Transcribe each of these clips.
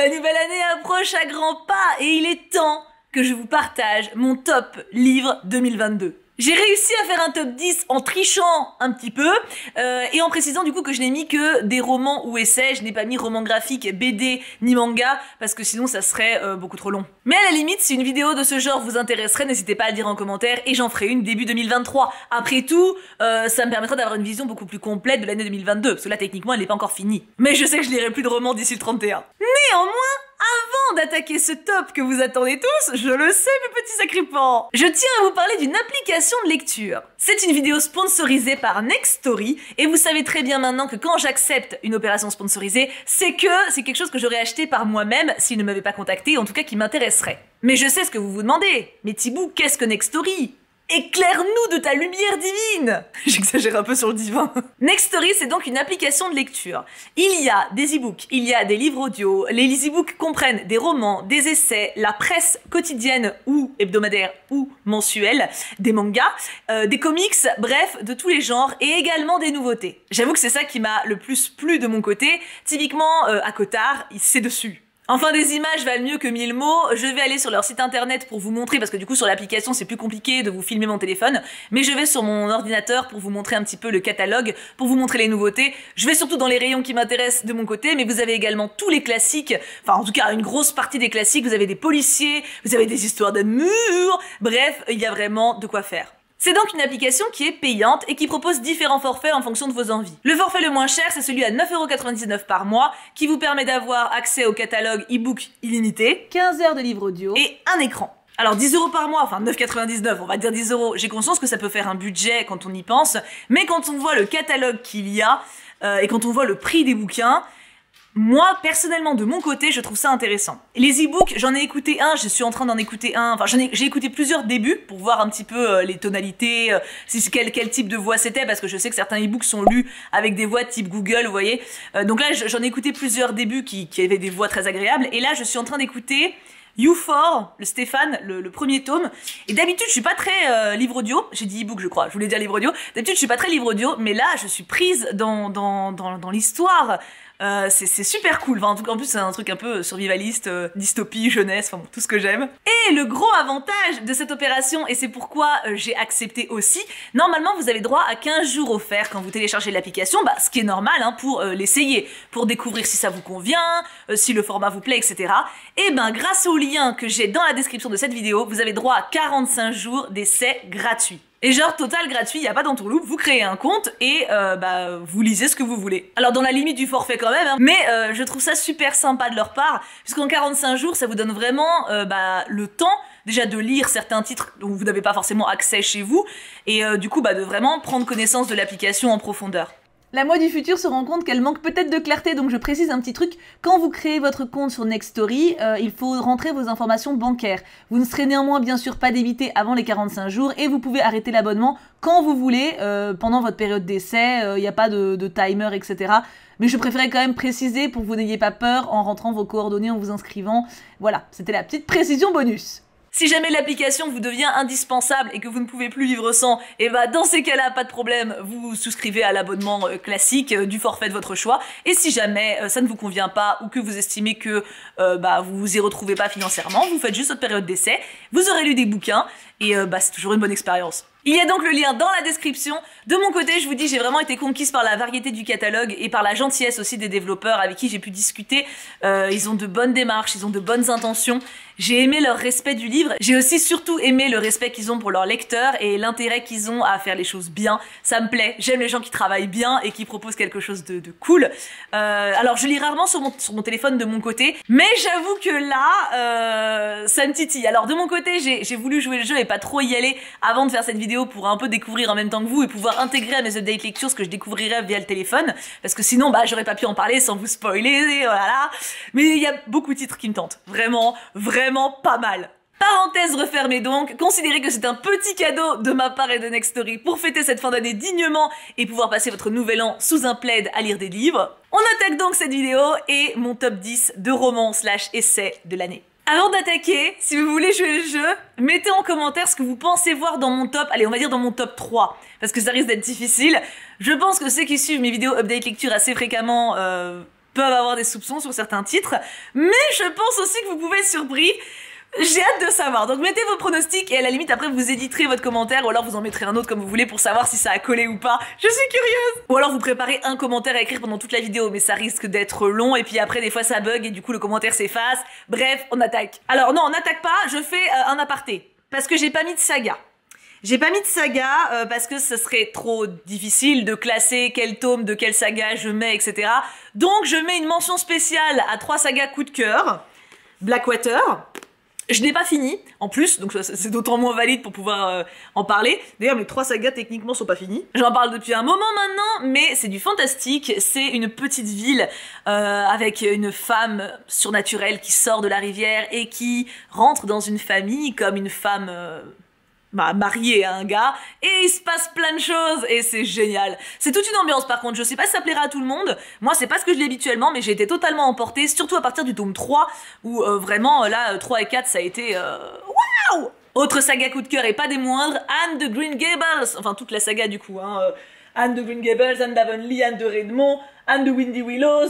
La nouvelle année approche à grands pas et il est temps que je vous partage mon top livre 2022. J'ai réussi à faire un top 10 en trichant un petit peu et en précisant du coup que je n'ai mis que des romans ou essais, je n'ai pas mis romans graphiques, BD ni manga parce que sinon ça serait beaucoup trop long. Mais à la limite, si une vidéo de ce genre vous intéresserait, n'hésitez pas à le dire en commentaire et j'en ferai une début 2023. Après tout, ça me permettra d'avoir une vision beaucoup plus complète de l'année 2022 parce que là techniquement elle n'est pas encore finie. Mais je sais que je lirai plus de romans d'ici le 31. Néanmoins, avant d'attaquer ce top que vous attendez tous, je le sais mes petits sacripants, je tiens à vous parler d'une application de lecture. C'est une vidéo sponsorisée par Nextory et vous savez très bien maintenant que quand j'accepte une opération sponsorisée, c'est quelque chose que j'aurais acheté par moi-même s'il ne m'avait pas contacté, en tout cas qui m'intéresserait. Mais je sais ce que vous vous demandez, mais Thibaut, qu'est-ce que Nextory ? Éclaire-nous de ta lumière divine. J'exagère un peu sur le divin. Nextory, c'est donc une application de lecture. Il y a des e-books, il y a des livres audio. Les e-books comprennent des romans, des essais, la presse quotidienne ou hebdomadaire ou mensuelle, des mangas, des comics, bref, de tous les genres et également des nouveautés. J'avoue que c'est ça qui m'a le plus plu de mon côté. Typiquement, à Cotard, c'est dessus. Enfin, des images valent mieux que 1000 mots. Je vais aller sur leur site internet pour vous montrer, parce que du coup sur l'application c'est plus compliqué de vous filmer mon téléphone, mais je vais sur mon ordinateur pour vous montrer un petit peu le catalogue, pour vous montrer les nouveautés. Je vais surtout dans les rayons qui m'intéressent de mon côté, mais vous avez également tous les classiques, enfin en tout cas une grosse partie des classiques, vous avez des policiers, vous avez des histoires d'amour, bref, il y a vraiment de quoi faire. C'est donc une application qui est payante et qui propose différents forfaits en fonction de vos envies. Le forfait le moins cher, c'est celui à 9,99€ par mois, qui vous permet d'avoir accès au catalogue e-book illimité, 15 heures de livres audio et un écran. Alors 10€ par mois, enfin 9,99€, on va dire 10€, j'ai conscience que ça peut faire un budget quand on y pense, mais quand on voit le catalogue qu'il y a, et quand on voit le prix des bouquins, moi, personnellement, de mon côté, je trouve ça intéressant. Les e-books, j'en ai écouté un, je suis en train d'en écouter un, enfin j'ai écouté plusieurs débuts pour voir un petit peu les tonalités, quel type de voix c'était, parce que je sais que certains e-books sont lus avec des voix type Google, vous voyez. Donc là, j'en ai écouté plusieurs débuts qui avaient des voix très agréables, et là, je suis en train d'écouter You4, le Stéphane, le premier tome. Et d'habitude, je suis pas très livre audio. J'ai dit e-book, je crois. Je voulais dire livre audio. D'habitude, je suis pas très livre audio, mais là, je suis prise dans l'histoire. C'est super cool. Enfin, en plus, c'est un truc un peu survivaliste, dystopie, jeunesse, enfin bon, tout ce que j'aime. Et le gros avantage de cette opération, et c'est pourquoi j'ai accepté aussi, normalement, vous avez droit à 15 jours offerts quand vous téléchargez l'application, ce qui est normal pour l'essayer, pour découvrir si ça vous convient, si le format vous plaît, etc. Et grâce au lien que j'ai dans la description de cette vidéo, vous avez droit à 45 jours d'essai gratuit. Et genre total gratuit, y a pas d'entourloupe, vous créez un compte et vous lisez ce que vous voulez. Alors dans la limite du forfait quand même, mais je trouve ça super sympa de leur part, puisqu'en 45 jours, ça vous donne vraiment le temps déjà de lire certains titres dont vous n'avez pas forcément accès chez vous, et du coup de vraiment prendre connaissance de l'application en profondeur. La moi du futur se rend compte qu'elle manque peut-être de clarté, donc je précise un petit truc. Quand vous créez votre compte sur Nextory, il faut rentrer vos informations bancaires. Vous ne serez néanmoins bien sûr pas débité avant les 45 jours et vous pouvez arrêter l'abonnement quand vous voulez, pendant votre période d'essai, il n'y a pas de timer, etc. Mais je préférais quand même préciser pour que vous n'ayez pas peur en rentrant vos coordonnées, en vous inscrivant. Voilà, c'était la petite précision bonus. Si jamais l'application vous devient indispensable et que vous ne pouvez plus vivre sans, et dans ces cas-là, pas de problème, vous souscrivez à l'abonnement classique du forfait de votre choix. Et si jamais ça ne vous convient pas ou que vous estimez que vous vous y retrouvez pas financièrement, vous faites juste votre période d'essai, vous aurez lu des bouquins et c'est toujours une bonne expérience. Il y a donc le lien dans la description. De mon côté, je vous dis, j'ai vraiment été conquise par la variété du catalogue et par la gentillesse aussi des développeurs avec qui j'ai pu discuter. Ils ont de bonnes démarches, ils ont de bonnes intentions. J'ai aimé leur respect du livre. J'ai aussi surtout aimé le respect qu'ils ont pour leurs lecteurs et l'intérêt qu'ils ont à faire les choses bien. Ça me plaît. J'aime les gens qui travaillent bien et qui proposent quelque chose de cool. Alors, je lis rarement sur mon téléphone de mon côté, mais j'avoue que là, ça me titille. Alors, de mon côté, j'ai voulu jouer le jeu et pas trop y aller avant de faire cette vidéo pour un peu découvrir en même temps que vous et pouvoir intégrer à mes update lectures ce que je découvrirais via le téléphone, parce que sinon j'aurais pas pu en parler sans vous spoiler, voilà. Mais il y a beaucoup de titres qui me tentent, vraiment pas mal. Parenthèse refermée donc, considérez que c'est un petit cadeau de ma part et de Nextory pour fêter cette fin d'année dignement et pouvoir passer votre nouvel an sous un plaid à lire des livres. On attaque donc cette vidéo et mon top 10 de romans / essais de l'année. Avant d'attaquer, si vous voulez jouer le jeu, mettez en commentaire ce que vous pensez voir dans mon top, allez on va dire dans mon top 3, parce que ça risque d'être difficile. Je pense que ceux qui suivent mes vidéos update lecture assez fréquemment peuvent avoir des soupçons sur certains titres, mais je pense aussi que vous pouvez être surpris. J'ai hâte de savoir, donc mettez vos pronostics et à la limite après vous éditerez votre commentaire ou alors vous en mettrez un autre comme vous voulez pour savoir si ça a collé ou pas. Je suis curieuse. Ou alors vous préparez un commentaire à écrire pendant toute la vidéo, mais ça risque d'être long et puis après des fois ça bug et du coup le commentaire s'efface. Bref, on attaque. Alors non, on n'attaque pas, je fais un aparté parce que j'ai pas mis de saga. J'ai pas mis de saga parce que ce serait trop difficile de classer quel tome de quelle saga je mets, etc. Donc je mets une mention spéciale à 3 sagas coup de cœur. Blackwater. Je n'ai pas fini, en plus, donc c'est d'autant moins valide pour pouvoir en parler. D'ailleurs, mes 3 sagas, techniquement, sont pas finis. J'en parle depuis un moment maintenant, mais c'est du fantastique. C'est une petite ville avec une femme surnaturelle qui sort de la rivière et qui rentre dans une famille comme une femme... mariée à un gars, et il se passe plein de choses, et c'est génial. C'est toute une ambiance par contre, je sais pas si ça plaira à tout le monde, moi c'est pas ce que je lis habituellement, mais j'ai été totalement emportée, surtout à partir du tome 3, où vraiment, là, 3 et 4, ça a été... Waouh! Autre saga coup de cœur, et pas des moindres, Anne de Green Gables, enfin toute la saga du coup, hein, Anne de Green Gables, Anne d'Avonlea, Anne de Redmond, Anne de Windy Willows...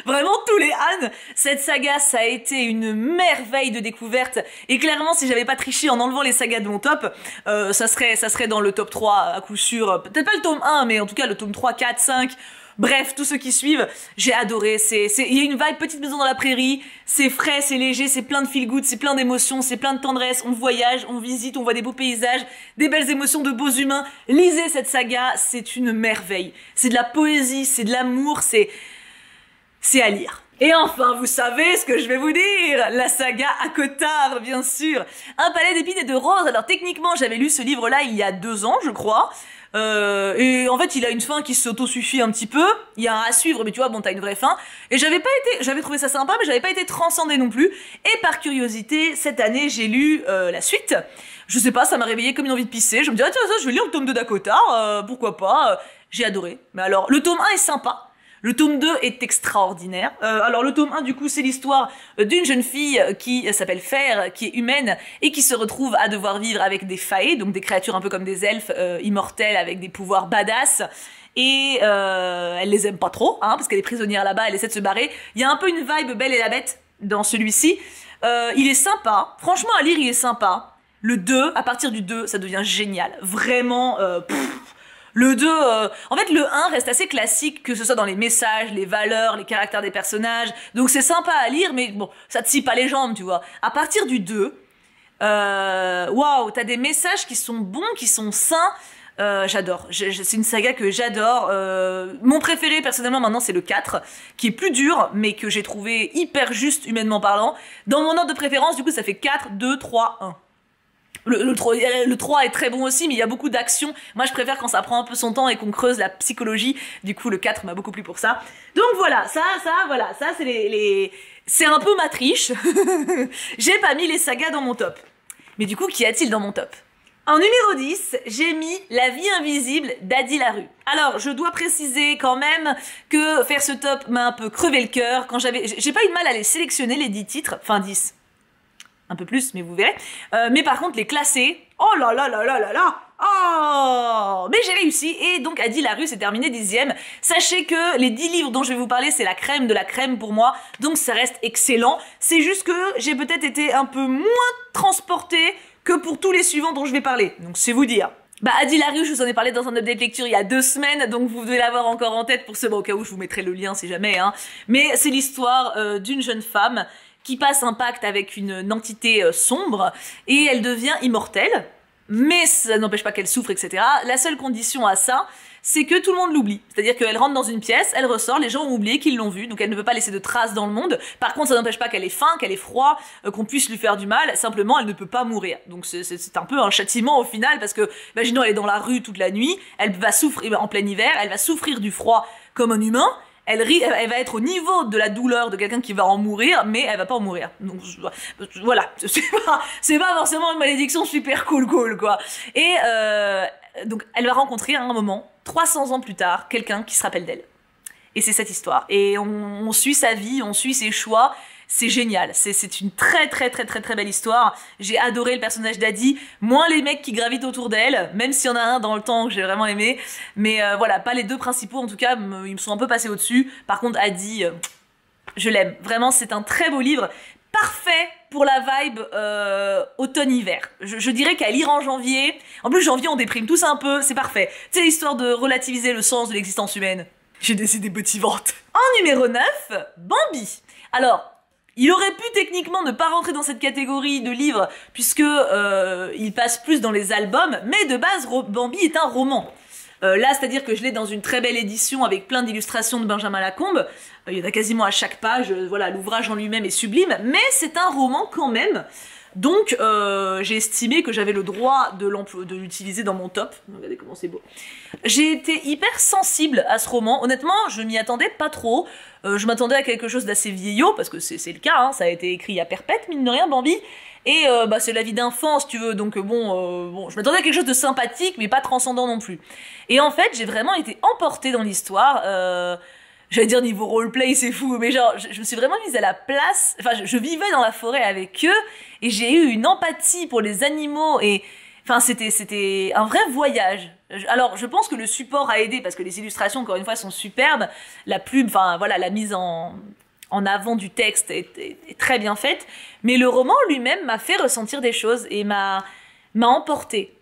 Vraiment tous les Anne. Cette saga, ça a été une merveille de découverte. Et clairement, si j'avais pas triché en enlevant les sagas de mon top, ça serait dans le top 3 à coup sûr. Peut-être pas le tome 1, mais en tout cas le tome 3, 4, 5... Bref, tous ceux qui suivent, j'ai adoré. Il y a une vibe petite maison dans la prairie, c'est frais, c'est léger, c'est plein de feel good, c'est plein d'émotions, c'est plein de tendresse, on voyage, on visite, on voit des beaux paysages, des belles émotions, de beaux humains. Lisez cette saga, c'est une merveille. C'est de la poésie, c'est de l'amour, c'est à lire. Et enfin, vous savez ce que je vais vous dire, la saga ACOTAR, bien sûr. Un palais d'épines et de roses. Alors techniquement, j'avais lu ce livre-là il y a 2 ans, je crois. Et en fait, il a une fin qui s'auto-suffit un petit peu. Il y a un à suivre, mais tu vois, bon, t'as une vraie fin. Et j'avais trouvé ça sympa, mais j'avais pas été transcendée non plus. Et par curiosité, cette année, j'ai lu la suite. Je sais pas, ça m'a réveillée comme une envie de pisser. Je me dis, ah tiens, ça, je vais lire le tome 2 d'ACOTAR, pourquoi pas. J'ai adoré. Mais alors, le tome 1 est sympa. Le tome 2 est extraordinaire. Alors le tome 1 du coup c'est l'histoire d'une jeune fille qui s'appelle Fer, qui est humaine et qui se retrouve à devoir vivre avec des fae, donc des créatures un peu comme des elfes immortels avec des pouvoirs badass. Et elle les aime pas trop, hein, parce qu'elle est prisonnière là-bas, elle essaie de se barrer. Il y a un peu une vibe Belle et la Bête dans celui-ci. Il est sympa, franchement à lire il est sympa. Le 2, à partir du 2, ça devient génial. Vraiment, le 2, en fait le 1 reste assez classique, que ce soit dans les messages, les valeurs, les caractères des personnages, donc c'est sympa à lire, mais bon, ça te scie pas les jambes, tu vois. À partir du 2, waouh, t'as des messages qui sont bons, qui sont sains, j'adore, c'est une saga que j'adore. Mon préféré personnellement maintenant c'est le 4, qui est plus dur, mais que j'ai trouvé hyper juste humainement parlant. Dans mon ordre de préférence, du coup ça fait 4, 2, 3, 1. Le 3 est très bon aussi, mais il y a beaucoup d'action. Moi, je préfère quand ça prend un peu son temps et qu'on creuse la psychologie. Du coup, le 4 m'a beaucoup plu pour ça. Donc voilà, ça, c'est c'est un peu ma triche. J'ai pas mis les sagas dans mon top. Mais du coup, qu'y a-t-il dans mon top? En numéro 10, j'ai mis La vie invisible d'Adi Larue. Alors, je dois préciser quand même que faire ce top m'a un peu crevé le cœur. J'ai pas eu de mal à les sélectionner, les 10 titres. Enfin, 10. Un peu plus, mais vous verrez. Mais par contre, les classer, oh là là là là là là, oh, mais j'ai réussi, et donc Adi Larue s'est terminé 10e. Sachez que les 10 livres dont je vais vous parler, c'est la crème de la crème pour moi, donc ça reste excellent. C'est juste que j'ai peut-être été un peu moins transportée que pour tous les suivants dont je vais parler, donc c'est vous dire. Bah, Adi Larue, je vous en ai parlé dans un update lecture il y a 2 semaines, donc vous devez l'avoir encore en tête pour ce, bon, au cas où je vous mettrai le lien si jamais, hein. Mais c'est l'histoire d'une jeune femme qui passe un pacte avec une entité sombre, et elle devient immortelle, mais ça n'empêche pas qu'elle souffre, etc. La seule condition à ça, c'est que tout le monde l'oublie. C'est-à-dire qu'elle rentre dans une pièce, elle ressort, les gens ont oublié qu'ils l'ont vue, donc elle ne peut pas laisser de traces dans le monde. Par contre, ça n'empêche pas qu'elle ait faim, qu'elle ait froid, qu'on puisse lui faire du mal, simplement elle ne peut pas mourir. Donc c'est un peu un châtiment au final, parce que, imaginons, elle est dans la rue toute la nuit, elle va souffrir, en plein hiver, elle va souffrir du froid comme un humain, elle va être au niveau de la douleur de quelqu'un qui va en mourir, mais elle va pas en mourir. Donc voilà, c'est pas forcément une malédiction super cool quoi. Et donc elle va rencontrer à un moment, 300 ans plus tard, quelqu'un qui se rappelle d'elle. Et c'est cette histoire. Et on suit sa vie, on suit ses choix. c'est génial. C'est une très belle histoire. J'ai adoré le personnage d'Adi, moins les mecs qui gravitent autour d'elle, même s'il y en a un dans le temps que j'ai vraiment aimé. Mais voilà, pas les deux principaux, en tout cas, ils me sont un peu passés au-dessus. Par contre, Adi, je l'aime. Vraiment, c'est un très beau livre. Parfait pour la vibe automne-hiver. Je dirais qu'à lire en janvier, en plus janvier on déprime tous un peu, c'est parfait. C'est l'histoire de relativiser le sens de l'existence humaine. J'ai décidé motivante. En numéro 9, Bambi. Alors, il aurait pu techniquement ne pas rentrer dans cette catégorie de livres, puisque il passe plus dans les albums, mais de base, Bambi est un roman. Là, c'est-à-dire que je l'ai dans une très belle édition avec plein d'illustrations de Benjamin Lacombe. Il y en a quasiment à chaque page. Voilà, l'ouvrage en lui-même est sublime, mais c'est un roman quand même. Donc, j'ai estimé que j'avais le droit de l'utiliser dans mon top. Regardez comment c'est beau. J'ai été hyper sensible à ce roman. Honnêtement, je m'y attendais pas trop. Je m'attendais à quelque chose d'assez vieillot, parce que c'est le cas, hein, ça a été écrit à perpète, mine de rien, Bambi. Et c'est la vie d'enfant, si tu veux, donc bon, je m'attendais à quelque chose de sympathique, mais pas transcendant non plus. Et en fait, j'ai vraiment été emportée dans l'histoire. J'allais dire niveau roleplay, c'est fou, mais genre, je me suis vraiment mise à la place. Enfin, je vivais dans la forêt avec eux, et j'ai eu une empathie pour les animaux, et enfin, c'était un vrai voyage. Alors, je pense que le support a aidé, parce que les illustrations, encore une fois, sont superbes. La plume, enfin, voilà, la mise en avant du texte est très bien faite, mais le roman lui-même m'a fait ressentir des choses et m'a emporté.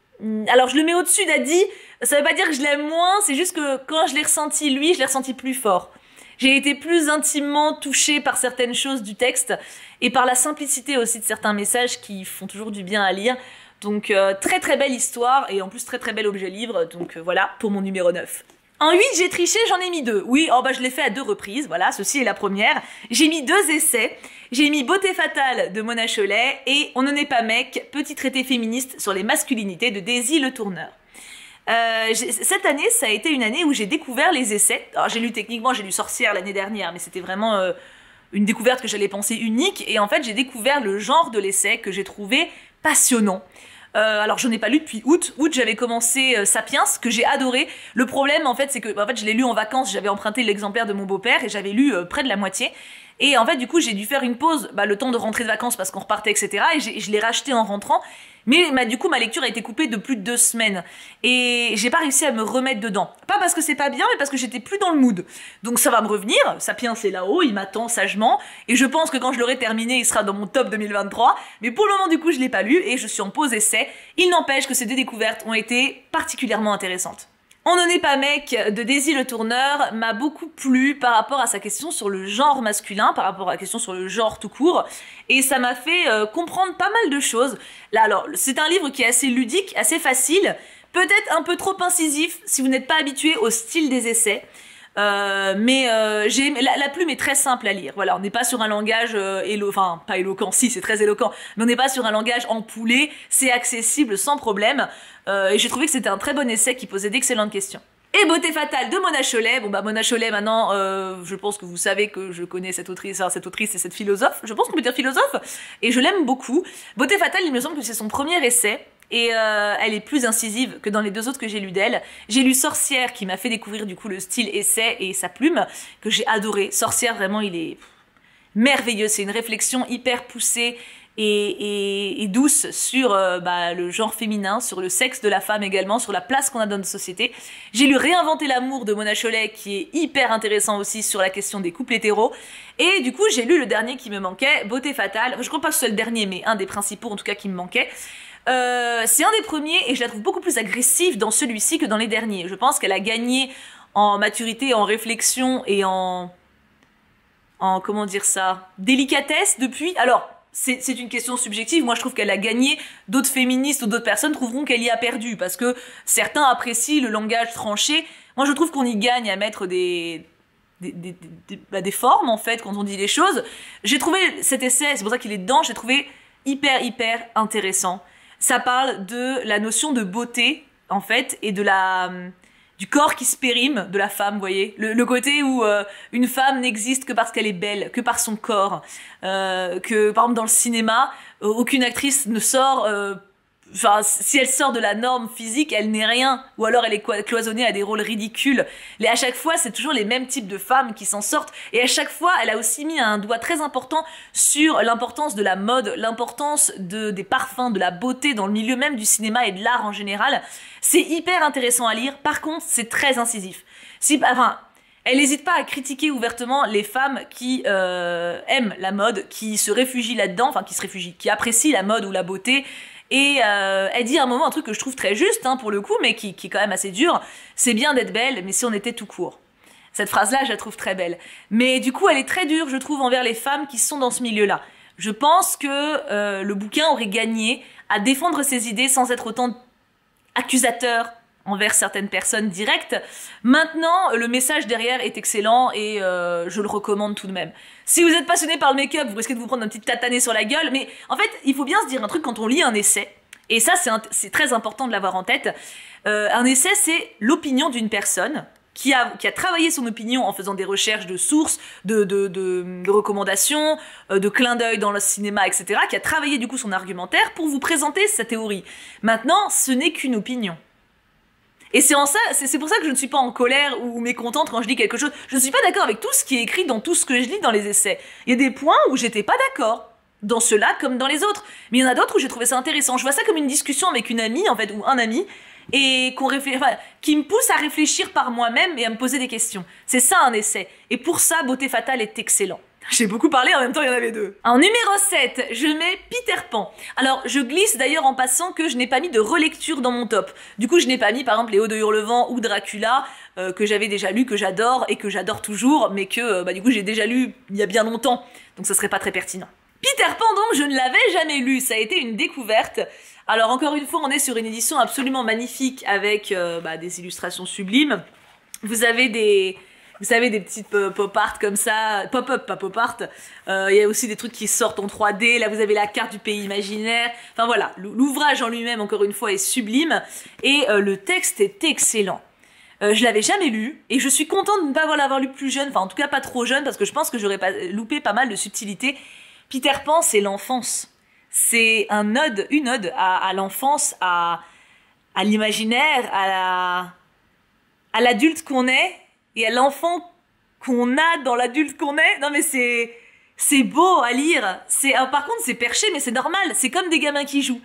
Alors je le mets au-dessus d'Adi, ça veut pas dire que je l'aime moins, c'est juste que quand je l'ai ressenti lui, je l'ai ressenti plus fort. J'ai été plus intimement touchée par certaines choses du texte et par la simplicité aussi de certains messages qui font toujours du bien à lire. Donc très belle histoire et en plus très bel objet livre, donc voilà pour mon numéro 9. En 8, j'ai triché, j'en ai mis 2. Oui, je l'ai fait à 2 reprises, voilà, ceci est la première. J'ai mis 2 essais. J'ai mis Beauté fatale de Mona Chollet et On ne n'est pas mec, petit traité féministe sur les masculinités de Daisy Le Tourneur. Cette année, ça a été une année où j'ai découvert les essais. Alors j'ai lu Sorcière l'année dernière, mais c'était vraiment une découverte que j'allais penser unique. Et en fait, j'ai découvert le genre de l'essai que j'ai trouvé passionnant. Alors je n'ai pas lu depuis août. J'avais commencé Sapiens, que j'ai adoré. Le problème en fait c'est que je l'ai lu en vacances, j'avais emprunté l'exemplaire de mon beau-père et j'avais lu près de la moitié. Et en fait du coup j'ai dû faire une pause, le temps de rentrer de vacances parce qu'on repartait etc. Et je l'ai racheté en rentrant. Mais du coup ma lecture a été coupée de plus de 2 semaines. Et j'ai pas réussi à me remettre dedans. Pas parce que c'est pas bien, mais parce que j'étais plus dans le mood. Donc ça va me revenir, Sapiens c'est là-haut, il m'attend sagement. Et je pense que quand je l'aurai terminé, il sera dans mon top 2023. Mais pour le moment du coup je l'ai pas lu et je suis en pause essai. Il n'empêche que ces 2 découvertes ont été particulièrement intéressantes. On n'en est pas mec de Daisy Le Tourneur m'a beaucoup plu par rapport à sa question sur le genre masculin, par rapport à la question sur le genre tout court, et ça m'a fait comprendre pas mal de choses. Là alors, c'est un livre qui est assez ludique, assez facile, peut-être un peu trop incisif si vous n'êtes pas habitué au style des essais. La plume est très simple à lire. Voilà, on n'est pas sur un langage pas éloquent, si c'est très éloquent, mais on n'est pas sur un langage empoulé, c'est accessible sans problème. Et j'ai trouvé que c'était un très bon essai qui posait d'excellentes questions. Et Beauté fatale de Mona Chollet. Mona Chollet maintenant, je pense que vous savez que je connais cette autrice et cette philosophe, je pense qu'on peut dire philosophe, et je l'aime beaucoup. Beauté fatale, il me semble que c'est son premier essai. Et elle est plus incisive que dans les 2 autres que j'ai lu d'elle. J'ai lu Sorcière qui m'a fait découvrir du coup le style essai et sa plume, que j'ai adoré. Sorcière, vraiment, il est merveilleux. C'est une réflexion hyper poussée et douce sur le genre féminin, sur le sexe de la femme également, sur la place qu'on a dans notre société. J'ai lu Réinventer l'amour de Mona Chollet qui est hyper intéressant aussi sur la question des couples hétéros. Et du coup, j'ai lu le dernier qui me manquait, Beauté fatale. Je crois pas que ce soit le dernier, mais un des principaux en tout cas qui me manquait. C'est un des premiers et je la trouve beaucoup plus agressive dans celui-ci que dans les derniers. Je pense qu'elle a gagné en maturité, en réflexion et en comment dire ça, délicatesse depuis. Alors, c'est une question subjective. Moi, je trouve qu'elle a gagné. D'autres féministes ou d'autres personnes trouveront qu'elle y a perdu parce que certains apprécient le langage tranché. Moi, je trouve qu'on y gagne à mettre des formes, en fait, quand on dit les choses. J'ai trouvé cet essai, c'est pour ça qu'il est dedans, j'ai trouvé hyper intéressant. Ça parle de la notion de beauté, en fait, et du corps qui se périme de la femme, vous voyez. Le côté où une femme n'existe que parce qu'elle est belle, que par son corps. Que, par exemple, dans le cinéma, aucune actrice ne sort enfin, si elle sort de la norme physique, elle n'est rien. Ou alors elle est cloisonnée à des rôles ridicules. Et à chaque fois, c'est toujours les mêmes types de femmes qui s'en sortent. Et à chaque fois, elle a aussi mis un doigt très important sur l'importance de la mode, l'importance des parfums, de la beauté dans le milieu même du cinéma et de l'art en général. C'est hyper intéressant à lire. Par contre, c'est très incisif. Elle n'hésite pas à critiquer ouvertement les femmes qui aiment la mode, qui se réfugient là-dedans, qui apprécient la mode ou la beauté. Et elle dit à un moment un truc que je trouve très juste, hein, pour le coup, mais qui est quand même assez dur. C'est bien d'être belle, mais si on était tout court. Cette phrase-là, je la trouve très belle. Mais du coup, elle est très dure, je trouve, envers les femmes qui sont dans ce milieu-là. Je pense que le bouquin aurait gagné à défendre ses idées sans être autant accusateur envers certaines personnes directes. Maintenant, le message derrière est excellent et je le recommande tout de même. Si vous êtes passionné par le make-up, vous risquez de vous prendre un petit tatané sur la gueule, mais en fait, il faut bien se dire un truc quand on lit un essai, et ça, c'est très important de l'avoir en tête. Un essai, c'est l'opinion d'une personne qui a travaillé son opinion en faisant des recherches de sources, de recommandations, de clins d'œil dans le cinéma, etc., qui a travaillé du coup son argumentaire pour vous présenter sa théorie. Maintenant, ce n'est qu'une opinion. Et c'est pour ça que je ne suis pas en colère ou mécontente quand je lis quelque chose. Je ne suis pas d'accord avec tout ce qui est écrit dans tout ce que je lis dans les essais. Il y a des points où j'étais pas d'accord. Dans ceux-là comme dans les autres. Mais il y en a d'autres où j'ai trouvé ça intéressant. Je vois ça comme une discussion avec une amie, en fait, ou un ami, et qui me pousse à réfléchir par moi-même et à me poser des questions. C'est ça un essai. Et pour ça, Beauté Fatale est excellent. J'ai beaucoup parlé, en même temps il y en avait deux. En numéro 7, je mets Peter Pan. Alors, je glisse d'ailleurs en passant que je n'ai pas mis de relecture dans mon top. Du coup, je n'ai pas mis par exemple Les Hauts de Hurlevent ou Dracula, que j'avais déjà lu, que j'adore et que j'adore toujours, mais que du coup j'ai déjà lu il y a bien longtemps. Donc ça serait pas très pertinent. Peter Pan donc, je ne l'avais jamais lu, ça a été une découverte. Alors encore une fois, on est sur une édition absolument magnifique avec des illustrations sublimes. Vous avez des petites pop art comme ça, pop-up, pas pop art. Il y a aussi des trucs qui sortent en 3D. Là, vous avez la carte du pays imaginaire. Enfin voilà, l'ouvrage en lui-même, encore une fois, est sublime. Et le texte est excellent. Je l'avais jamais lu, et je suis contente de ne pas l'avoir lu plus jeune, enfin en tout cas pas trop jeune, parce que je pense que j'aurais loupé pas mal de subtilités. Peter Pan, c'est l'enfance. C'est une ode à l'enfance, à l'imaginaire, à l'adulte qu'on est, et à l'enfant qu'on a dans l'adulte qu'on est. Non mais c'est beau à lire. Par contre c'est perché, mais c'est normal. C'est comme des gamins qui jouent.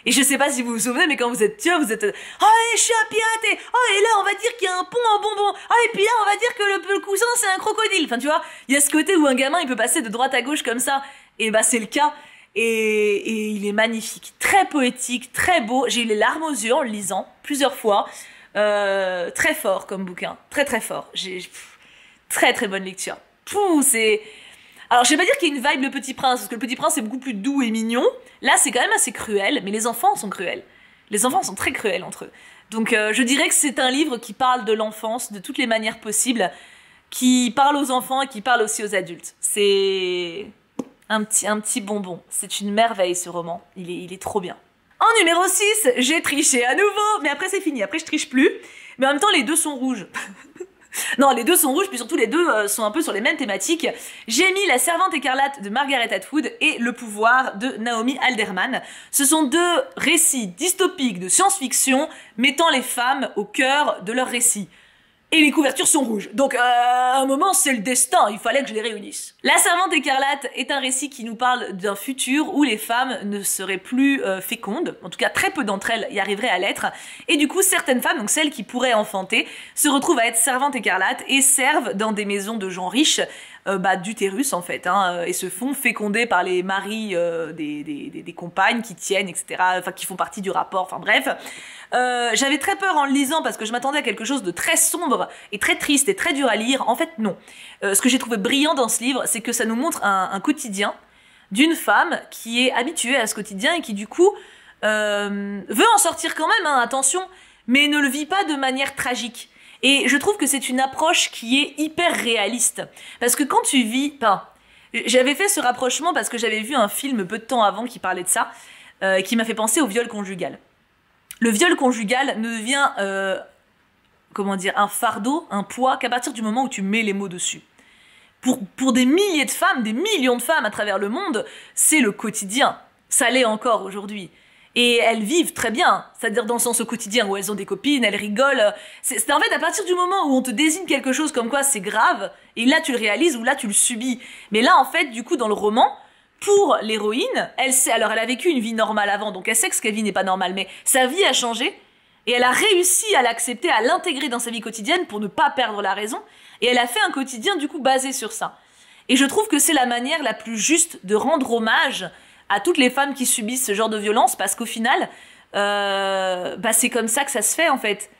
Et je sais pas si vous vous souvenez, mais quand vous êtes vous êtes oh je suis un pirate, et là on va dire qu'il y a un pont en bonbon, et puis là on va dire que le cousin c'est un crocodile. Enfin tu vois, il y a ce côté où un gamin il peut passer de droite à gauche comme ça, et c'est le cas. Et il est magnifique, très poétique, très beau. J'ai eu les larmes aux yeux en le lisant plusieurs fois. Très fort comme bouquin, très très fort. Très très bonne lecture. Alors je vais pas dire qu'il y a une vibe Le Petit Prince, parce que Le Petit Prince c'est beaucoup plus doux et mignon. Là c'est quand même assez cruel, mais les enfants sont cruels. Les enfants sont très cruels entre eux. Donc je dirais que c'est un livre qui parle de l'enfance de toutes les manières possibles, qui parle aux enfants et qui parle aussi aux adultes. C'est un petit bonbon. C'est une merveille ce roman. Il est trop bien. En numéro 6, j'ai triché à nouveau, mais après c'est fini, après je triche plus. Mais en même temps les deux sont rouges. Non, les deux sont rouges, puis surtout les deux sont un peu sur les mêmes thématiques. J'ai mis La Servante écarlate de Margaret Atwood et Le Pouvoir de Naomi Alderman. Ce sont deux récits dystopiques de science-fiction mettant les femmes au cœur de leur récit. Et les couvertures sont rouges. Donc à un moment, c'est le destin, il fallait que je les réunisse. La Servante écarlate est un récit qui nous parle d'un futur où les femmes ne seraient plus fécondes. En tout cas, très peu d'entre elles y arriveraient à l'être. Et du coup, certaines femmes, donc celles qui pourraient enfanter, se retrouvent à être servantes écarlates et servent dans des maisons de gens riches, d'utérus en fait, et se font féconder par les maris des compagnes qui tiennent, etc., enfin qui font partie du rapport, enfin bref. J'avais très peur en le lisant parce que je m'attendais à quelque chose de très sombre et très triste et très dur à lire. En fait, non. Ce que j'ai trouvé brillant dans ce livre, c'est que ça nous montre un quotidien d'une femme qui est habituée à ce quotidien et qui du coup veut en sortir quand même, attention, mais ne le vit pas de manière tragique. Et je trouve que c'est une approche qui est hyper réaliste. Parce que quand tu vis... j'avais fait ce rapprochement parce que j'avais vu un film peu de temps avant qui parlait de ça, qui m'a fait penser au viol conjugal. Le viol conjugal ne devient, un fardeau, un poids, qu'à partir du moment où tu mets les mots dessus. Pour des milliers de femmes, des millions de femmes à travers le monde, c'est le quotidien. Ça l'est encore aujourd'hui. Et elles vivent très bien, c'est-à-dire dans le sens au quotidien où elles ont des copines, elles rigolent. C'est en fait à partir du moment où on te désigne quelque chose comme quoi c'est grave, et là tu le réalises ou là tu le subis. Mais là en fait du coup dans le roman, pour l'héroïne, elle sait, alors elle a vécu une vie normale avant, donc elle sait que ce qu'elle vit n'est pas normal, mais sa vie a changé, et elle a réussi à l'accepter, à l'intégrer dans sa vie quotidienne pour ne pas perdre la raison, et elle a fait un quotidien du coup basé sur ça. Et je trouve que c'est la manière la plus juste de rendre hommage à toutes les femmes qui subissent ce genre de violence, parce qu'au final, c'est comme ça que ça se fait en fait.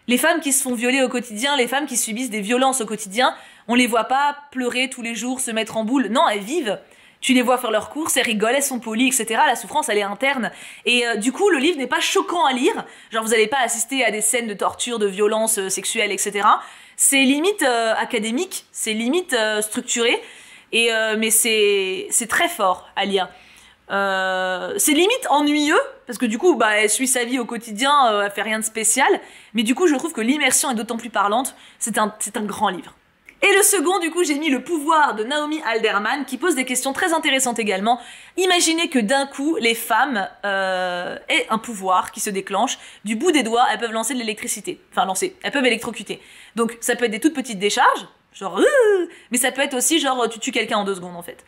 Les femmes qui se font violer au quotidien, les femmes qui subissent des violences au quotidien, on les voit pas pleurer tous les jours, se mettre en boule. Non, elles vivent. Tu les vois faire leurs courses, elles rigolent, elles sont polies, etc. La souffrance, elle est interne. Et du coup, le livre n'est pas choquant à lire. Genre, vous n'allez pas assister à des scènes de torture, de violence sexuelle, etc. C'est limite académique, c'est limite structuré. Mais c'est très fort à lire. C'est limite ennuyeux, parce que du coup, elle suit sa vie au quotidien, elle fait rien de spécial, mais du coup, je trouve que l'immersion est d'autant plus parlante, c'est un grand livre. Et le second, du coup, j'ai mis Le pouvoir de Naomi Alderman, qui pose des questions très intéressantes également. Imaginez que d'un coup, les femmes aient un pouvoir qui se déclenche, du bout des doigts, elles peuvent lancer de l'électricité, elles peuvent électrocuter. Donc, ça peut être des toutes petites décharges, genre, mais ça peut être aussi genre, tu tues quelqu'un en 2 secondes, en fait.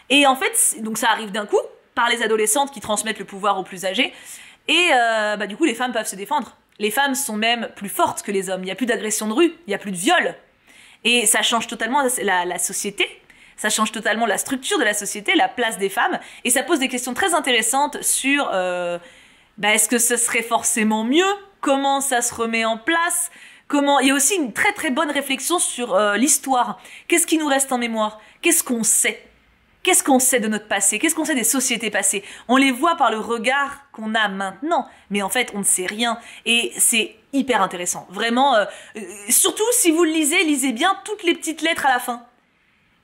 Et en fait, donc ça arrive d'un coup, par les adolescentes qui transmettent le pouvoir aux plus âgés. Et du coup, les femmes peuvent se défendre. Les femmes sont même plus fortes que les hommes. Il n'y a plus d'agression de rue, il n'y a plus de viol. Et ça change totalement la société. Ça change totalement la structure de la société, la place des femmes. Et ça pose des questions très intéressantes sur est-ce que ce serait forcément mieux? Comment ça se remet en place? Il y a aussi une très très bonne réflexion sur l'histoire. Qu'est-ce qui nous reste en mémoire? Qu'est-ce qu'on sait? Qu'est-ce qu'on sait de notre passé? Qu'est-ce qu'on sait des sociétés passées? On les voit par le regard qu'on a maintenant, mais en fait, on ne sait rien. Et c'est hyper intéressant. Vraiment, surtout si vous le lisez, lisez bien toutes les petites lettres à la fin.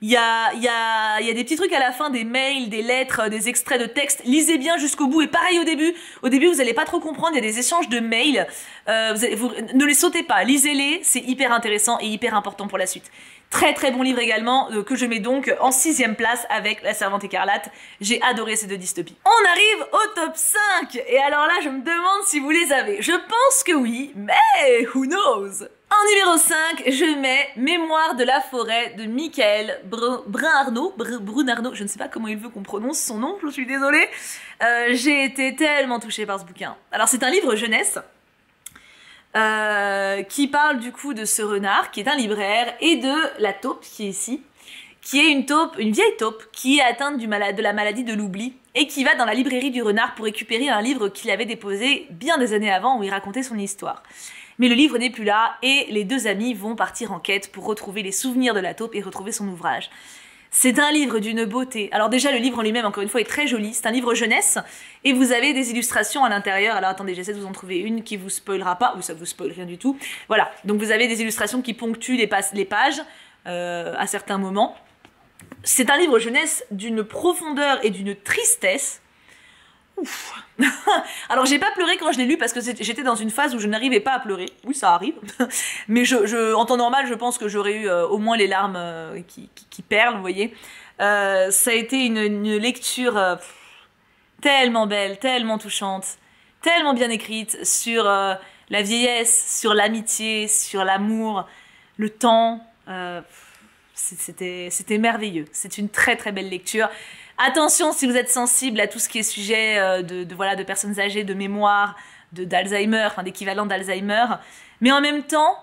Il y a des petits trucs à la fin, des mails, des lettres, des extraits de texte. Lisez bien jusqu'au bout. Et pareil au début. Au début, vous n'allez pas trop comprendre. Il y a des échanges de mails. Ne les sautez pas. Lisez-les. C'est hyper intéressant et hyper important pour la suite. Très très bon livre également, que je mets donc en 6e place avec La Servante écarlate. J'ai adoré ces 2 dystopies. On arrive au top 5. Et alors là, je me demande si vous les avez. Je pense que oui, mais who knows? En numéro 5, je mets Mémoire de la forêt de Michael Brun-Arnaud, je ne sais pas comment il veut qu'on prononce son nom, je suis désolée. J'ai été tellement touchée par ce bouquin. Alors c'est un livre jeunesse, qui parle du coup de ce renard, qui est un libraire, et de la taupe qui est ici, qui est une vieille taupe, qui est atteinte de la maladie de l'oubli, et qui va dans la librairie du renard pour récupérer un livre qu'il avait déposé bien des années avant, où il racontait son histoire. Mais le livre n'est plus là, et les 2 amis vont partir en quête pour retrouver les souvenirs de la taupe et retrouver son ouvrage. C'est un livre d'une beauté. Alors déjà, le livre en lui-même, encore une fois, est très joli. C'est un livre jeunesse, et vous avez des illustrations à l'intérieur. Alors attendez, j'essaie de vous en trouver une qui vous spoilera pas, ou ça vous spoil rien du tout. Voilà, donc vous avez des illustrations qui ponctuent les pages à certains moments. C'est un livre jeunesse d'une profondeur et d'une tristesse. Ouf. Alors j'ai pas pleuré quand je l'ai lu parce que j'étais dans une phase où je n'arrivais pas à pleurer. Oui, ça arrive. Mais en temps normal, je pense que j'aurais eu au moins les larmes qui perlent, vous voyez. Ça a été une lecture tellement belle, tellement touchante, tellement bien écrite sur la vieillesse, sur l'amitié, sur l'amour, le temps. C'était merveilleux. C'est une très très belle lecture. Attention si vous êtes sensible à tout ce qui est sujet de personnes âgées, de mémoire, d'Alzheimer, enfin d'équivalent d'Alzheimer. Mais en même temps,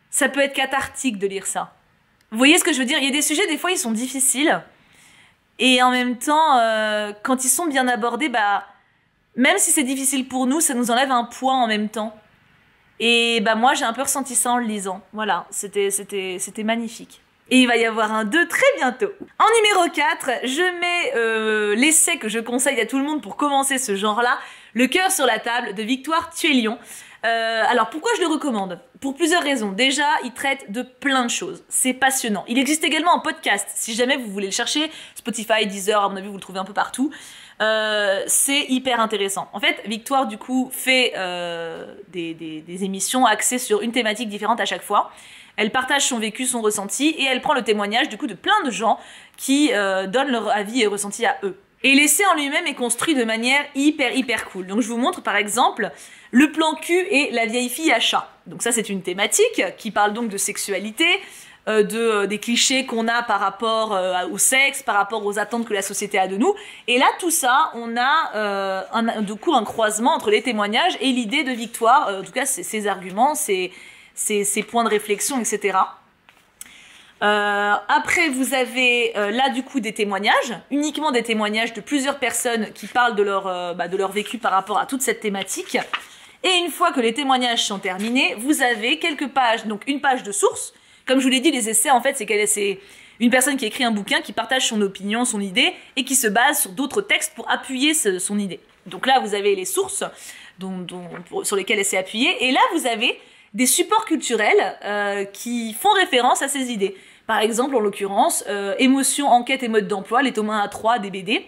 ça peut être cathartique de lire ça. Vous voyez ce que je veux dire? Il y a des sujets, des fois, ils sont difficiles. Et en même temps, quand ils sont bien abordés, même si c'est difficile pour nous, ça nous enlève un poids en même temps. Et moi, j'ai un peu ressenti ça en le lisant. Voilà, c'était magnifique. Et il va y avoir un 2 très bientôt. En numéro 4, je mets l'essai que je conseille à tout le monde pour commencer ce genre-là, Le cœur sur la table de Victoire Tuelion. Alors pourquoi je le recommande? Pour plusieurs raisons. Déjà, il traite de plein de choses. C'est passionnant. Il existe également en podcast. Si jamais vous voulez le chercher, Spotify, Deezer, à mon avis, vous le trouvez un peu partout. C'est hyper intéressant. En fait, Victoire, du coup, fait des émissions axées sur une thématique différente à chaque fois. Elle partage son vécu, son ressenti, et elle prend le témoignage du coup de plein de gens qui donnent leur avis et ressenti à eux. Et l'essai en lui-même est construit de manière hyper cool. Donc je vous montre par exemple le plan cul et la vieille fille à chat. Donc ça c'est une thématique qui parle donc de sexualité, des clichés qu'on a par rapport au sexe, par rapport aux attentes que la société a de nous. Et là tout ça, on a un croisement entre les témoignages et l'idée de Victoire, en tout cas ses arguments, ses points de réflexion, etc. Après, vous avez là du coup des témoignages, uniquement des témoignages de plusieurs personnes qui parlent de leur vécu par rapport à toute cette thématique. Et une fois que les témoignages sont terminés, vous avez quelques pages, donc une page de source. Comme je vous l'ai dit, les essais, en fait, c'est une personne qui écrit un bouquin, qui partage son opinion, son idée, et qui se base sur d'autres textes pour appuyer son idée. Donc là, vous avez les sources sur lesquelles elle s'est appuyée, et là, vous avez des supports culturels qui font référence à ces idées. Par exemple, en l'occurrence, Émotion, enquête et mode d'emploi, les tomes 1 à 3 des BD.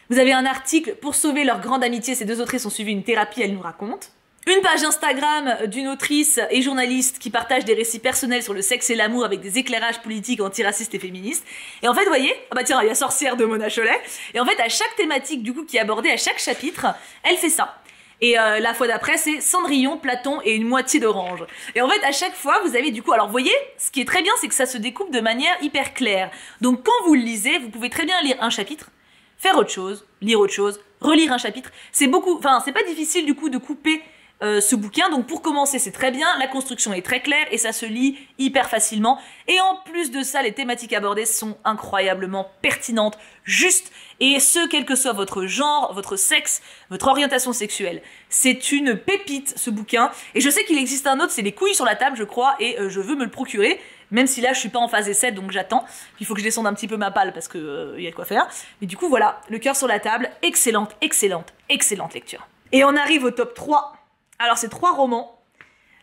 Vous avez un article, pour sauver leur grande amitié, ces deux autrices ont suivi une thérapie, elles nous racontent. Une page Instagram d'une autrice et journaliste qui partage des récits personnels sur le sexe et l'amour avec des éclairages politiques antiracistes et féministes. Et en fait, vous voyez, ah bah tiens, il y a Sorcière de Mona Chollet. Et en fait, à chaque thématique du coup qui est abordée, à chaque chapitre, elle fait ça. Et la fois d'après, c'est Cendrillon, Platon et une moitié d'orange. Et en fait, à chaque fois, vous avez du coup... Alors, vous voyez, ce qui est très bien, c'est que ça se découpe de manière hyper claire. Donc, quand vous le lisez, vous pouvez très bien lire un chapitre, faire autre chose, lire autre chose, relire un chapitre. C'est pas difficile, du coup, de couper ce bouquin. Donc, pour commencer, c'est très bien. La construction est très claire et ça se lit hyper facilement. Et en plus de ça, les thématiques abordées sont incroyablement pertinentes, justes, et ce, quel que soit votre genre, votre sexe, votre orientation sexuelle. C'est une pépite, ce bouquin. Et je sais qu'il existe un autre, c'est Les couilles sur la table, je crois, et je veux me le procurer, même si là, je suis pas en phase essai, donc j'attends. Il faut que je descende un petit peu ma palle, parce que y a de quoi faire. Mais du coup, voilà, Le cœur sur la table, excellente lecture. Et on arrive au top 3. Alors, c'est 3 romans.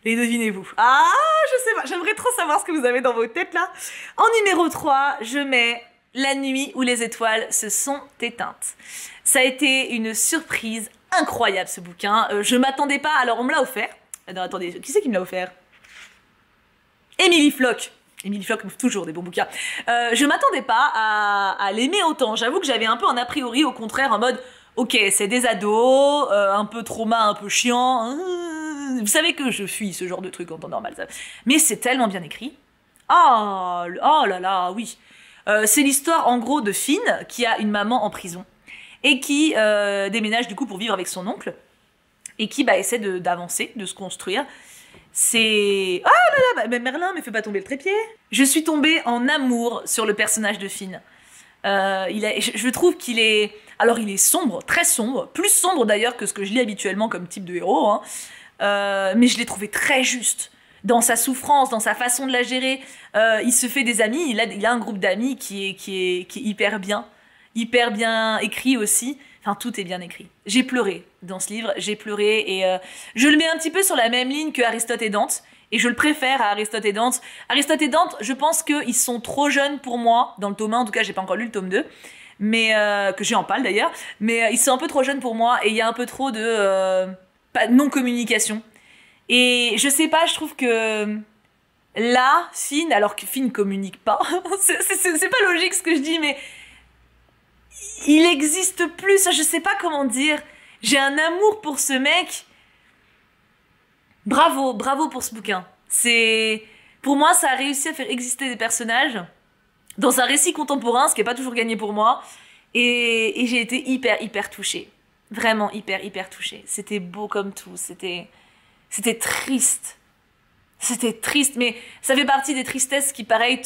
Les devinez-vous. Ah, je sais pas, j'aimerais trop savoir ce que vous avez dans vos têtes, là. En numéro 3, je mets La nuit où les étoiles se sont éteintes. Ça a été une surprise incroyable, ce bouquin. Je m'attendais pas... Alors, on me l'a offert. Non, attendez, qui c'est qui me l'a offert? Émilie Floch. Émilie Floch m'offre toujours des bons bouquins. Je m'attendais pas à l'aimer autant. J'avoue que j'avais un peu un a priori, au contraire, en mode... Ok, c'est des ados, un peu trauma, un peu chiant. Vous savez que je fuis ce genre de truc en temps normal. Ça. Mais c'est tellement bien écrit. Oh là là, oui. C'est l'histoire en gros de Finn qui a une maman en prison et qui déménage du coup pour vivre avec son oncle et qui essaie d'avancer, de se construire. C'est... Ah là là, Merlin, mais fais pas tomber le trépied. Je suis tombée en amour sur le personnage de Finn. Je trouve qu'il est... Alors il est sombre, très sombre, plus sombre d'ailleurs que ce que je lis habituellement comme type de héros, hein. Mais je l'ai trouvé très juste. Dans sa souffrance, dans sa façon de la gérer, il se fait des amis, il a un groupe d'amis qui est hyper bien écrit aussi. Enfin, tout est bien écrit. J'ai pleuré dans ce livre, j'ai pleuré et je le mets un petit peu sur la même ligne que Aristote et Dante. Et je le préfère à Aristote et Dante. Aristote et Dante, je pense qu'ils sont trop jeunes pour moi, dans le tome 1, en tout cas j'ai pas encore lu le tome 2, mais que j'ai en pâle d'ailleurs, mais ils sont un peu trop jeunes pour moi et il y a un peu trop de non-communication. Et je sais pas, je trouve que là, Finn, alors que Finn communique pas, c'est pas logique ce que je dis, mais il existe plus, je sais pas comment dire, j'ai un amour pour ce mec. Bravo pour ce bouquin. Pour moi, ça a réussi à faire exister des personnages dans un récit contemporain, ce qui est pas toujours gagné pour moi, et j'ai été hyper touchée. Vraiment hyper touchée. C'était beau comme tout, c'était triste. C'était triste, mais ça fait partie des tristesses qui, pareil,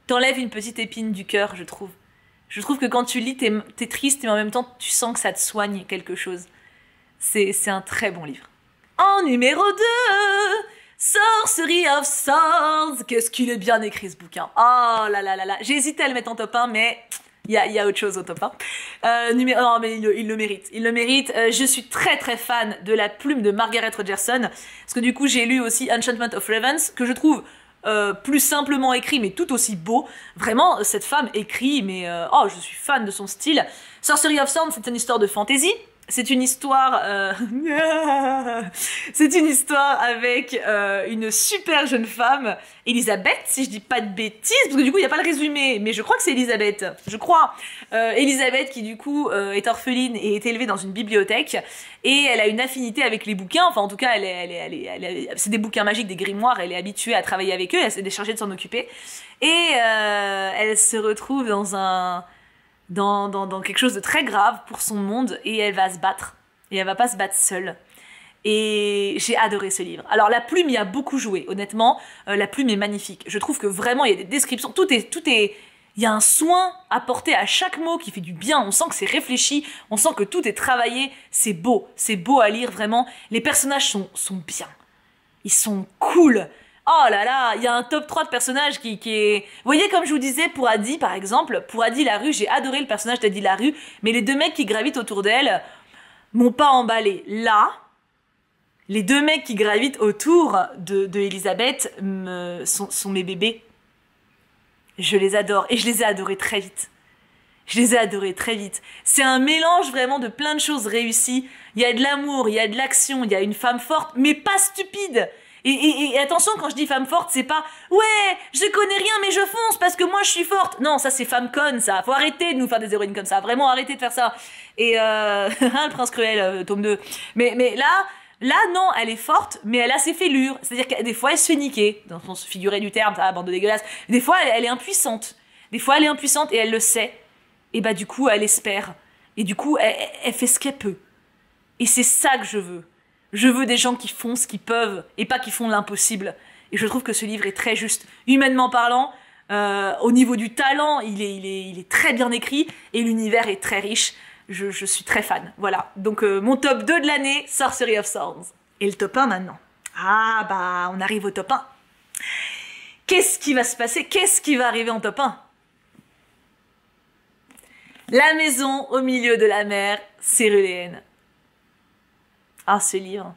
t'enlèvent une petite épine du cœur, je trouve. Je trouve que quand tu lis, t'es triste, mais en même temps, tu sens que ça te soigne quelque chose. C'est un très bon livre. En numéro 2, Sorcery of Swords. Qu'est-ce qu'il est bien écrit, ce bouquin. Oh là là là là. J'ai hésité à le mettre en top 1, mais il y a autre chose au top 1. Non, mais il le mérite. Il le mérite. Je suis très fan de la plume de Margaret Rogerson. Parce que du coup, j'ai lu aussi Enchantment of Ravens, que je trouve plus simplement écrit, mais tout aussi beau. Vraiment, cette femme écrit, mais je suis fan de son style. Sorcery of Swords, c'est une histoire de fantasy. C'est une histoire, c'est une histoire avec une super jeune femme, Elisabeth, si je dis pas de bêtises, parce que du coup il n'y a pas le résumé, mais je crois que c'est Elisabeth, je crois. Elisabeth qui du coup est orpheline et est élevée dans une bibliothèque, et elle a une affinité avec les bouquins, enfin en tout cas c'est des bouquins magiques, des grimoires, elle est habituée à travailler avec eux, elle s'est déchargée de s'en occuper, et elle se retrouve dans quelque chose de très grave pour son monde, et elle va se battre. Et elle va pas se battre seule. Et j'ai adoré ce livre. Alors la plume y a beaucoup joué, honnêtement. La plume est magnifique. Je trouve que vraiment il y a des descriptions, tout est, il y a un soin apporté à chaque mot qui fait du bien. On sent que c'est réfléchi, on sent que tout est travaillé. C'est beau à lire vraiment. Les personnages sont bien. Ils sont cool. Oh là là, il y a un top 3 de personnages qui est... Vous voyez, comme je vous disais, pour Adi, par exemple, pour Adi Larue, j'ai adoré le personnage d'Adi Larue, mais les deux mecs qui gravitent autour d'elle m'ont pas emballé. Là, les deux mecs qui gravitent autour de Elisabeth sont mes bébés. Je les adore, et je les ai adorés très vite. C'est un mélange vraiment de plein de choses réussies. Il y a de l'amour, il y a de l'action, il y a une femme forte, mais pas stupide. Et attention, quand je dis femme forte, c'est pas « Ouais, je connais rien, mais je fonce parce que moi, je suis forte !» Non, ça, c'est femme conne, ça. Faut arrêter de nous faire des héroïnes comme ça. Vraiment, arrêtez de faire ça. Et le prince cruel, tome 2. Mais là, non, elle est forte, mais elle a ses fêlures. C'est-à-dire que des fois, elle se fait niquer. Dans le sens figuré du terme, ça, bande de dégueulasse. Des fois, elle est impuissante. Et elle le sait. Et bah, du coup, elle espère. Et du coup, elle fait ce qu'elle peut. Et c'est ça que je veux. Je veux des gens qui font ce qu'ils peuvent et pas qui font l'impossible. Et je trouve que ce livre est très juste. Humainement parlant, au niveau du talent, il est très bien écrit et l'univers est très riche. Je suis très fan. Voilà. Donc mon top 2 de l'année, Sorcery of Thorns. Et le top 1 maintenant. Ah bah, on arrive au top 1. Qu'est-ce qui va se passer? Qu'est-ce qui va arriver en top 1? La maison au milieu de la mer, Céruléenne. Ah, ce livre.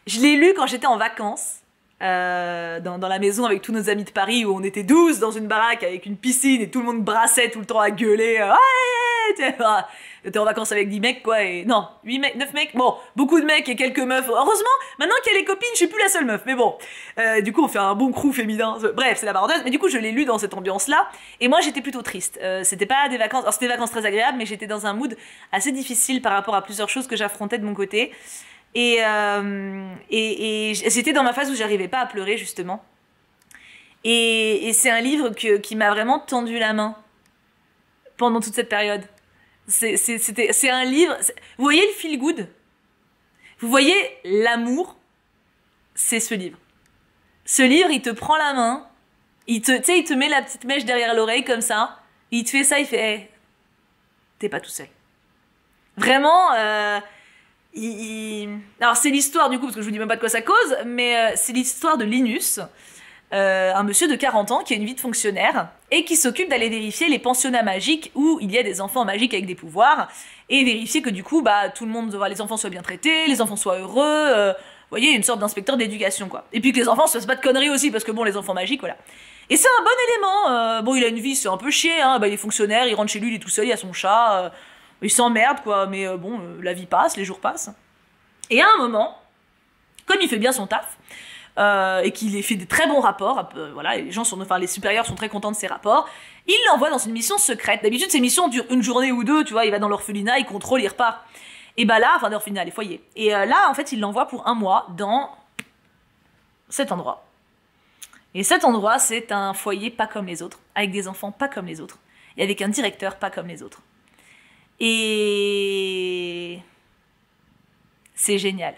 Je l'ai lu quand j'étais en vacances, dans la maison avec tous nos amis de Paris, où on était 12 dans une baraque avec une piscine et tout le monde brassait tout le temps à gueuler. Ouais, t'es en vacances avec 10 mecs, quoi, et non, 8 mecs, 9 mecs, bon, beaucoup de mecs et quelques meufs. Heureusement, maintenant qu'il y a les copines, je suis plus la seule meuf, mais bon. Du coup, on fait un bon crew féminin. Bref, c'est la parenthèse, mais du coup, je l'ai lu dans cette ambiance-là, et moi, j'étais plutôt triste. C'était pas des vacances, alors c'était des vacances très agréables, mais j'étais dans un mood assez difficile par rapport à plusieurs choses que j'affrontais de mon côté. Et j'étais dans ma phase où j'arrivais pas à pleurer, justement. Et c'est un livre qui m'a vraiment tendu la main pendant toute cette période. C'est un livre... Vous voyez le feel good? Vous voyez l'amour? C'est ce livre. Ce livre, il te prend la main, il te met la petite mèche derrière l'oreille comme ça, il te fait ça, il fait hey, t'es pas tout seul. Vraiment... Alors c'est l'histoire du coup, parce que je vous dis même pas de quoi ça cause, mais c'est l'histoire de Linus, un monsieur de 40 ans qui a une vie de fonctionnaire et qui s'occupe d'aller vérifier les pensionnats magiques où il y a des enfants magiques avec des pouvoirs et vérifier que du coup bah tout le monde, les enfants soient bien traités, les enfants soient heureux, vous voyez, une sorte d'inspecteur d'éducation quoi. Et puis que les enfants se fassent pas de conneries aussi parce que bon, les enfants magiques voilà. Et c'est un bon élément. Bon, il a une vie, c'est un peu chier, hein, bah, il est fonctionnaire, il rentre chez lui, il est tout seul, il a son chat. Il s'emmerde, quoi, mais bon, la vie passe, les jours passent. Et à un moment, comme il fait bien son taf, et qu'il fait des très bons rapports, voilà, les supérieurs sont très contents de ses rapports, il l'envoie dans une mission secrète. D'habitude, ces missions durent une journée ou deux, tu vois, il va dans l'orphelinat, il contrôle, il repart. Et bah là, enfin, l'orphelinat, les foyers. Et là, en fait, il l'envoie pour 1 mois dans cet endroit. Et cet endroit, c'est un foyer pas comme les autres, avec des enfants pas comme les autres, et avec un directeur pas comme les autres. Et c'est génial.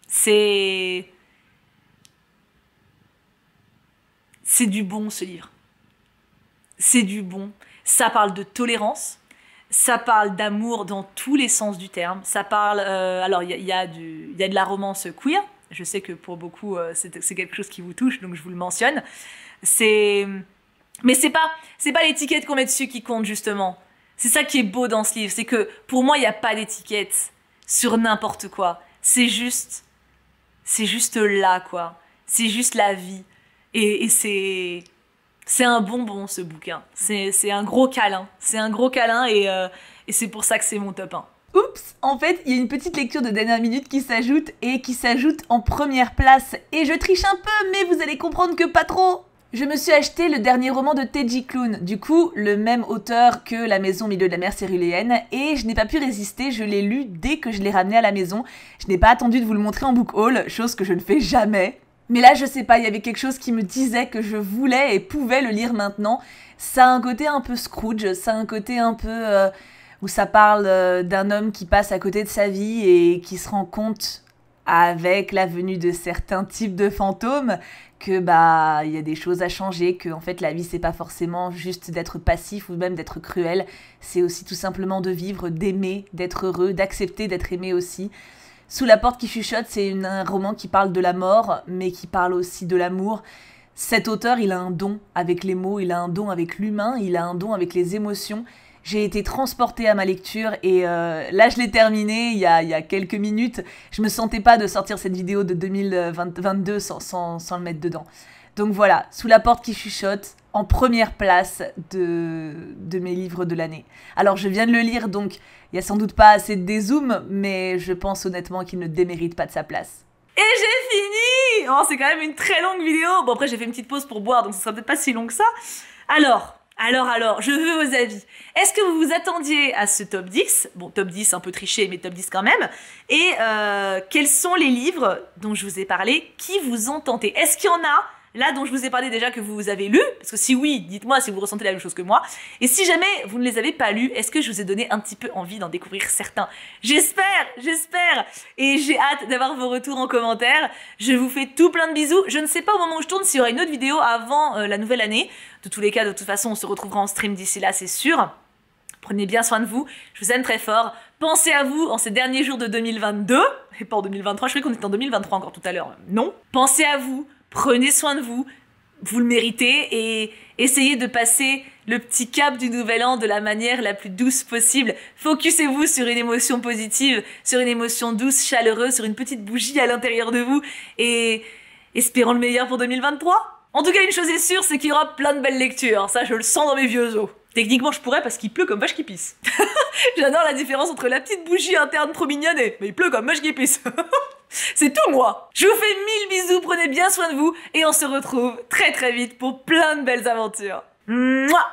C'est du bon, ce livre. C'est du bon. Ça parle de tolérance. Ça parle d'amour dans tous les sens du terme. Ça parle... alors, il y a de la romance queer. Je sais que pour beaucoup, c'est quelque chose qui vous touche, donc je vous le mentionne. Mais c'est pas l'étiquette qu'on met dessus qui compte, justement. C'est ça qui est beau dans ce livre, c'est que pour moi, il n'y a pas d'étiquette sur n'importe quoi. C'est juste là, quoi. C'est juste la vie. Et c'est C'est un bonbon ce bouquin, c'est un gros câlin, et c'est pour ça que c'est mon top 1. Oups, en fait, il y a une petite lecture de dernière minute qui s'ajoute en première place. Et je triche un peu, mais vous allez comprendre que pas trop. Je me suis acheté le dernier roman de Teji Klune, du coup, le même auteur que La Maison au milieu de la mer cyruléenne, et je n'ai pas pu résister, je l'ai lu dès que je l'ai ramené à la maison. Je n'ai pas attendu de vous le montrer en book haul, chose que je ne fais jamais. Mais là, je sais pas, il y avait quelque chose qui me disait que je voulais et pouvais le lire maintenant. Ça a un côté un peu Scrooge, ça a un côté un peu... où ça parle d'un homme qui passe à côté de sa vie et qui se rend compte, avec la venue de certains types de fantômes, que bah il y a des choses à changer, que en fait la vie c'est pas forcément juste d'être passif ou même d'être cruel, c'est aussi tout simplement de vivre, d'aimer, d'être heureux, d'accepter d'être aimé aussi. Sous la porte qui chuchote, c'est un roman qui parle de la mort, mais qui parle aussi de l'amour. Cet auteur, il a un don avec les mots, il a un don avec l'humain, il a un don avec les émotions. J'ai été transportée à ma lecture et là je l'ai terminée il y a quelques minutes. Je me sentais pas de sortir cette vidéo de 2022 sans le mettre dedans. Donc voilà, Sous la porte qui chuchote, en première place de mes livres de l'année. Alors je viens de le lire, donc il y a sans doute pas assez de dézoom, mais je pense honnêtement qu'il ne démérite pas de sa place. Et j'ai fini! Oh, c'est quand même une très longue vidéo. Bon, après j'ai fait une petite pause pour boire, donc ce sera peut-être pas si long que ça. Alors, je veux vos avis. Est-ce que vous vous attendiez à ce top 10? Bon, top 10 un peu triché, mais top 10 quand même. Et quels sont les livres dont je vous ai parlé qui vous ont tenté? Est-ce qu'il y en a là dont je vous ai parlé déjà que vous avez lu? Parce que si oui, dites-moi si vous ressentez la même chose que moi. Et si jamais vous ne les avez pas lus, est-ce que je vous ai donné un petit peu envie d'en découvrir certains? J'espère. Et j'ai hâte d'avoir vos retours en commentaire. Je vous fais tout plein de bisous. Je ne sais pas au moment où je tourne s'il y aura une autre vidéo avant la nouvelle année. De tous les cas, de toute façon, on se retrouvera en stream d'ici là, c'est sûr. Prenez bien soin de vous, je vous aime très fort. Pensez à vous en ces derniers jours de 2022, et pas en 2023, je croyais qu'on était en 2023 encore tout à l'heure. Non. Pensez à vous, prenez soin de vous, vous le méritez, et essayez de passer le petit cap du nouvel an de la manière la plus douce possible. Focusez-vous sur une émotion positive, sur une émotion douce, chaleureuse, sur une petite bougie à l'intérieur de vous, et espérons le meilleur pour 2023. En tout cas, une chose est sûre, c'est qu'il y aura plein de belles lectures. Ça, je le sens dans mes vieux os. Techniquement, je pourrais parce qu'il pleut comme vache qui pisse. J'adore la différence entre la petite bougie interne trop mignonne mais il pleut comme vache qui pisse. C'est tout moi. Je vous fais 1000 bisous, prenez bien soin de vous et on se retrouve très très vite pour plein de belles aventures. Mouah.